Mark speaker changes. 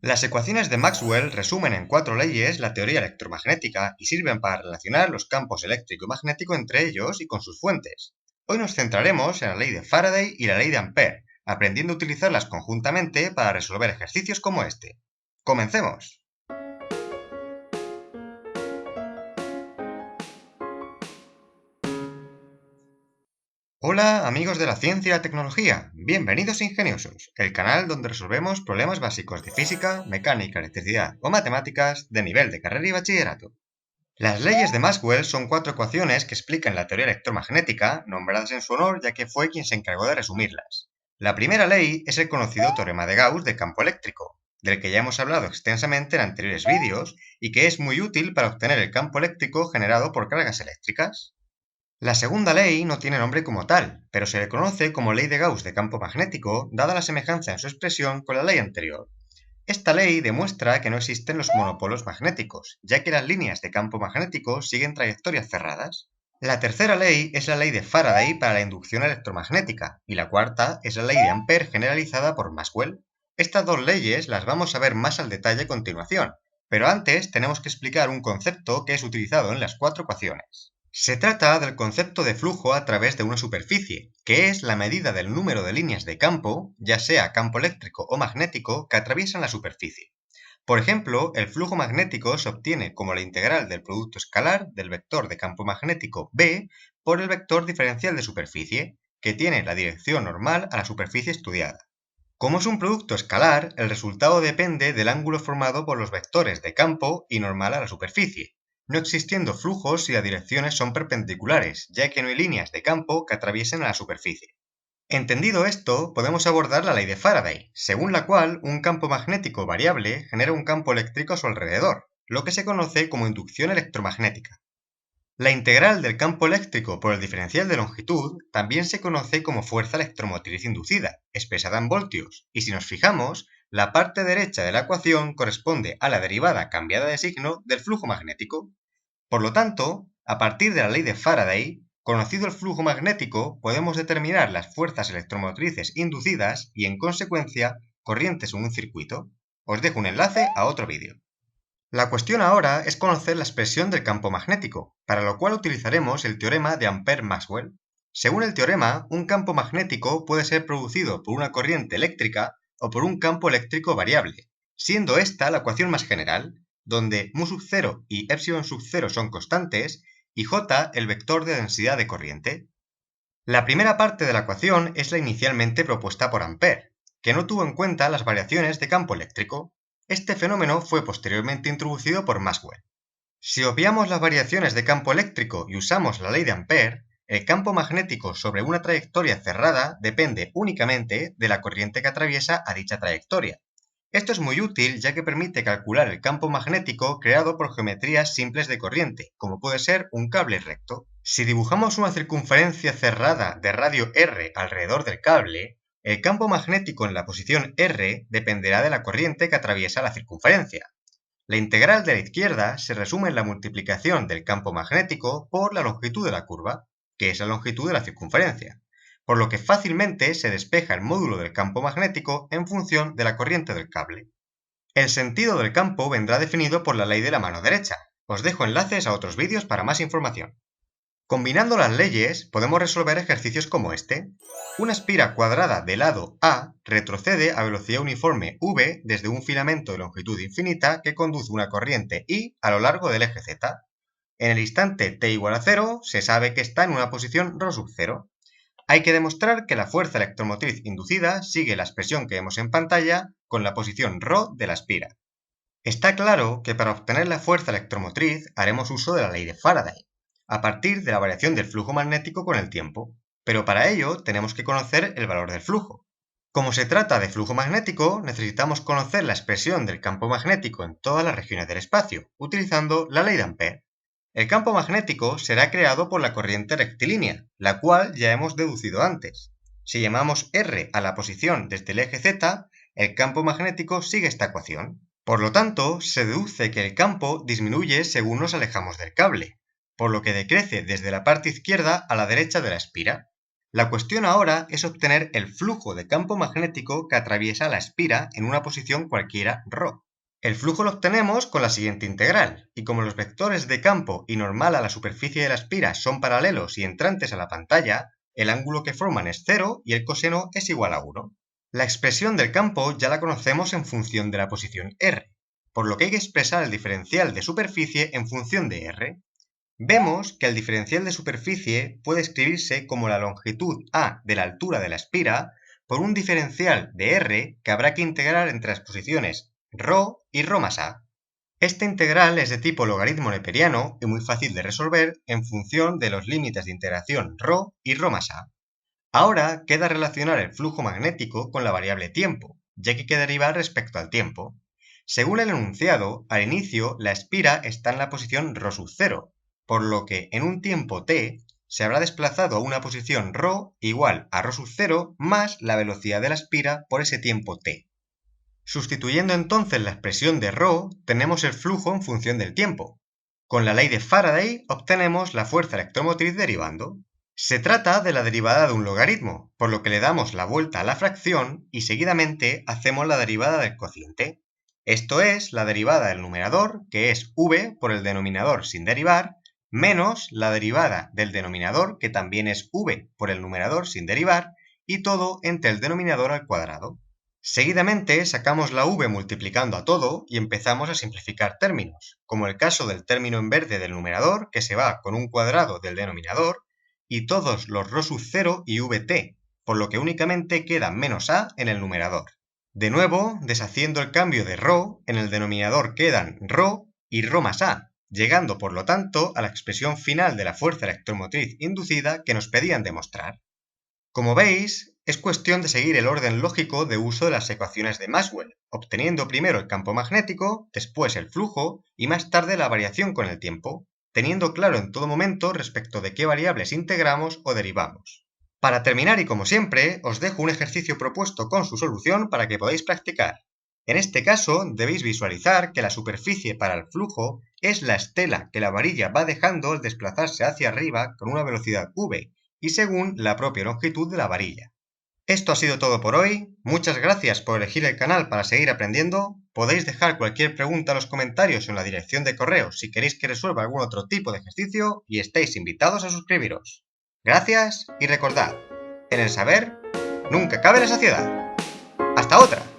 Speaker 1: Las ecuaciones de Maxwell resumen en 4 leyes la teoría electromagnética y sirven para relacionar los campos eléctrico y magnético entre ellos y con sus fuentes. Hoy nos centraremos en la ley de Faraday y la ley de Ampère, aprendiendo a utilizarlas conjuntamente para resolver ejercicios como este. ¡Comencemos! Hola amigos de la ciencia y la tecnología, bienvenidos a Ingeniosos, el canal donde resolvemos problemas básicos de física, mecánica, electricidad o matemáticas de nivel de carrera y bachillerato. Las leyes de Maxwell son 4 ecuaciones que explican la teoría electromagnética, nombradas en su honor ya que fue quien se encargó de resumirlas. La primera ley es el conocido teorema de Gauss de campo eléctrico, del que ya hemos hablado extensamente en anteriores vídeos y que es muy útil para obtener el campo eléctrico generado por cargas eléctricas. La segunda ley no tiene nombre como tal, pero se le conoce como ley de Gauss de campo magnético, dada la semejanza en su expresión con la ley anterior. Esta ley demuestra que no existen los monopolos magnéticos, ya que las líneas de campo magnético siguen trayectorias cerradas. La tercera ley es la ley de Faraday para la inducción electromagnética, y la cuarta es la ley de Ampère generalizada por Maxwell. Estas 2 leyes las vamos a ver más al detalle a continuación, pero antes tenemos que explicar un concepto que es utilizado en las 4 ecuaciones. Se trata del concepto de flujo a través de una superficie, que es la medida del número de líneas de campo, ya sea campo eléctrico o magnético, que atraviesan la superficie. Por ejemplo, el flujo magnético se obtiene como la integral del producto escalar del vector de campo magnético B por el vector diferencial de superficie, que tiene la dirección normal a la superficie estudiada. Como es un producto escalar, el resultado depende del ángulo formado por los vectores de campo y normal a la superficie, no existiendo flujos si las direcciones son perpendiculares, ya que no hay líneas de campo que atraviesen a la superficie. Entendido esto, podemos abordar la ley de Faraday, según la cual un campo magnético variable genera un campo eléctrico a su alrededor, lo que se conoce como inducción electromagnética. La integral del campo eléctrico por el diferencial de longitud también se conoce como fuerza electromotriz inducida, expresada en voltios, y si nos fijamos, la parte derecha de la ecuación corresponde a la derivada cambiada de signo del flujo magnético. Por lo tanto, a partir de la ley de Faraday, conocido el flujo magnético, podemos determinar las fuerzas electromotrices inducidas y, en consecuencia, corrientes en un circuito. Os dejo un enlace a otro vídeo. La cuestión ahora es conocer la expresión del campo magnético, para lo cual utilizaremos el teorema de Ampère-Maxwell. Según el teorema, un campo magnético puede ser producido por una corriente eléctrica o por un campo eléctrico variable, siendo esta la ecuación más general, donde mu0 y ε0 son constantes y j el vector de densidad de corriente. La primera parte de la ecuación es la inicialmente propuesta por Ampère, que no tuvo en cuenta las variaciones de campo eléctrico. Este fenómeno fue posteriormente introducido por Maxwell. Si obviamos las variaciones de campo eléctrico y usamos la ley de Ampère, el campo magnético sobre una trayectoria cerrada depende únicamente de la corriente que atraviesa a dicha trayectoria. Esto es muy útil ya que permite calcular el campo magnético creado por geometrías simples de corriente, como puede ser un cable recto. Si dibujamos una circunferencia cerrada de radio r alrededor del cable, el campo magnético en la posición r dependerá de la corriente que atraviesa la circunferencia. La integral de la izquierda se resume en la multiplicación del campo magnético por la longitud de la curva, que es la longitud de la circunferencia, por lo que fácilmente se despeja el módulo del campo magnético en función de la corriente del cable. El sentido del campo vendrá definido por la ley de la mano derecha. Os dejo enlaces a otros vídeos para más información. Combinando las leyes, podemos resolver ejercicios como este. Una espira cuadrada de lado A retrocede a velocidad uniforme v desde un filamento de longitud infinita que conduce una corriente I a lo largo del eje Z. En el instante t igual a 0, se sabe que está en una posición ρ sub 0. Hay que demostrar que la fuerza electromotriz inducida sigue la expresión que vemos en pantalla con la posición ρ de la espira. Está claro que para obtener la fuerza electromotriz haremos uso de la ley de Faraday, a partir de la variación del flujo magnético con el tiempo, pero para ello tenemos que conocer el valor del flujo. Como se trata de flujo magnético, necesitamos conocer la expresión del campo magnético en todas las regiones del espacio, utilizando la ley de Ampère. El campo magnético será creado por la corriente rectilínea, la cual ya hemos deducido antes. Si llamamos R a la posición desde el eje Z, el campo magnético sigue esta ecuación. Por lo tanto, se deduce que el campo disminuye según nos alejamos del cable, por lo que decrece desde la parte izquierda a la derecha de la espira. La cuestión ahora es obtener el flujo de campo magnético que atraviesa la espira en una posición cualquiera ρ. El flujo lo obtenemos con la siguiente integral, y como los vectores de campo y normal a la superficie de la espira son paralelos y entrantes a la pantalla, el ángulo que forman es 0 y el coseno es igual a 1. La expresión del campo ya la conocemos en función de la posición r, por lo que hay que expresar el diferencial de superficie en función de r. Vemos que el diferencial de superficie puede escribirse como la longitud a de la altura de la espira por un diferencial de r que habrá que integrar entre las posiciones ρ y ρ más a. Esta integral es de tipo logaritmo neperiano y muy fácil de resolver en función de los límites de integración ρ y ρ más a. Ahora queda relacionar el flujo magnético con la variable tiempo, ya que hay que derivar respecto al tiempo. Según el enunciado, al inicio la espira está en la posición ρ sub 0, por lo que en un tiempo t se habrá desplazado a una posición ρ igual a ρ sub 0 más la velocidad de la espira por ese tiempo t. Sustituyendo entonces la expresión de ρ, tenemos el flujo en función del tiempo. Con la ley de Faraday obtenemos la fuerza electromotriz derivando. Se trata de la derivada de un logaritmo, por lo que le damos la vuelta a la fracción y seguidamente hacemos la derivada del cociente. Esto es la derivada del numerador, que es v por el denominador sin derivar, menos la derivada del denominador, que también es v por el numerador sin derivar, y todo entre el denominador al cuadrado. Seguidamente sacamos la v multiplicando a todo y empezamos a simplificar términos, como el caso del término en verde del numerador, que se va con un cuadrado del denominador, y todos los ρ sub 0 y vt, por lo que únicamente queda menos a en el numerador. De nuevo, deshaciendo el cambio de ρ, en el denominador quedan ρ y ρ más a, llegando por lo tanto a la expresión final de la fuerza electromotriz inducida que nos pedían demostrar. Como veis, es cuestión de seguir el orden lógico de uso de las ecuaciones de Maxwell, obteniendo primero el campo magnético, después el flujo y más tarde la variación con el tiempo, teniendo claro en todo momento respecto de qué variables integramos o derivamos. Para terminar y como siempre, os dejo un ejercicio propuesto con su solución para que podáis practicar. En este caso, debéis visualizar que la superficie para el flujo es la estela que la varilla va dejando al desplazarse hacia arriba con una velocidad v y según la propia longitud de la varilla. Esto ha sido todo por hoy, muchas gracias por elegir el canal para seguir aprendiendo, podéis dejar cualquier pregunta en los comentarios o en la dirección de correo si queréis que resuelva algún otro tipo de ejercicio y estáis invitados a suscribiros. Gracias y recordad, en el saber nunca cabe la saciedad. ¡Hasta otra!